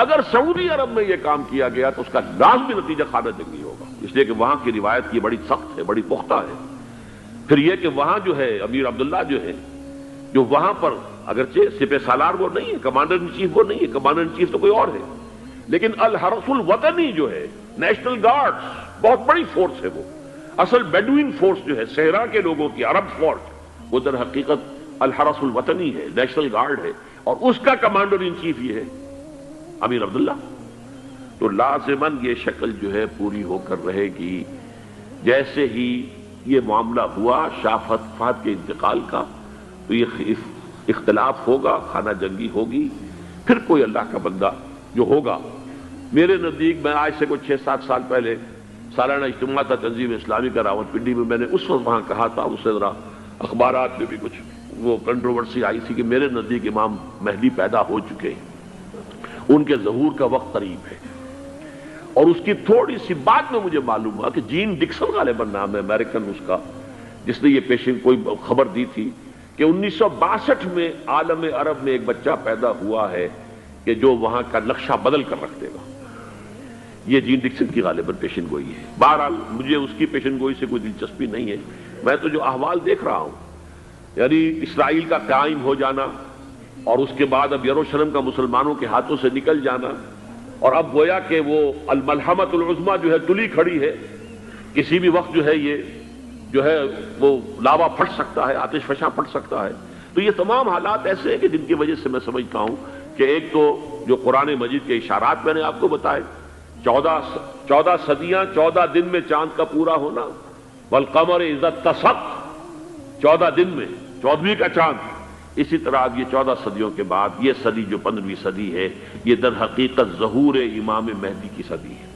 اگر سعودی عرب میں یہ کام کیا گیا تو اس کا لازمی نتیجہ خانہ جنگی ہوگا، اس لیے کہ وہاں کی روایت یہ بڑی سخت ہے، بڑی پختہ ہے۔ پھر یہ کہ وہاں جو ہے امیر عبداللہ جو ہے، جو وہاں پر اگرچہ سپہ سالار وہ نہیں ہے، کمانڈر ان چیف وہ نہیں ہے، کمانڈر ان چیف تو کوئی اور ہے، لیکن الحرس الوطنی جو ہے، نیشنل گارڈ بہت بڑی فورس ہے، وہ اصل بیڈوین فورس جو ہے صحرا کے لوگوں کی عرب فورس، وہ در حقیقت الحرس الوطنی ہے، نیشنل گارڈ ہے، اور اس کا کمانڈر ان چیف یہ ہے امیر عبداللہ۔ تو لازماً یہ شکل جو ہے پوری ہو کر رہے گی۔ جیسے ہی یہ معاملہ ہوا شاہ فہد کے انتقال کا تو یہ اختلاف ہوگا، خانہ جنگی ہوگی، پھر کوئی اللہ کا بندہ جو ہوگا۔ میرے نزدیک میں آج سے کوئی 6-7 سال پہلے سالانہ اجتماع تھا تنظیم اسلامی کا راولپنڈی میں، میں نے اس وقت وہاں کہا تھا، اس سے ذرا اخبارات میں بھی کچھ وہ کنٹروورسی آئی تھی کہ میرے نزدیک امام مہدی پیدا ہو چکے ہیں، ان کے ظہور کا وقت قریب ہے۔ اور اس کی تھوڑی سی بعد میں مجھے معلوم ہوا کہ جین ڈکسن غالباً نام ہے امریکن اس کا، جس نے یہ پیشن کوئی خبر دی تھی کہ 1962 میں عالم عرب میں ایک بچہ پیدا ہوا ہے کہ جو وہاں کا نقشہ بدل کر رکھ دے گا۔ یہ جین ڈکسن کی غالباً پیشن گوئی ہے۔ بہرحال مجھے اس کی پیشن گوئی سے کوئی دلچسپی نہیں ہے، میں تو جو احوال دیکھ رہا ہوں، یعنی اسرائیل کا قائم ہو جانا اور اس کے بعد اب یروشلم کا مسلمانوں کے ہاتھوں سے نکل جانا، اور اب گویا کہ وہ الملحمۃ العظمیٰ جو ہے تلی کھڑی ہے، کسی بھی وقت جو ہے یہ جو ہے وہ لاوا پھٹ سکتا ہے، آتش فشاں پھٹ سکتا ہے۔ تو یہ تمام حالات ایسے ہیں کہ جن کی وجہ سے میں سمجھتا ہوں کہ ایک تو جو قرآن مجید کے اشارات میں نے آپ کو بتائے، 14 صدیاں 14 دن میں چاند کا پورا ہونا، والقمر اذا اتسق، 14 دن میں 14ویں کا چاند۔ اسی طرح اب یہ 14 صدیوں کے بعد یہ صدی جو 15ویں صدی ہے، یہ در حقیقت ظہور امام مہدی کی صدی ہے۔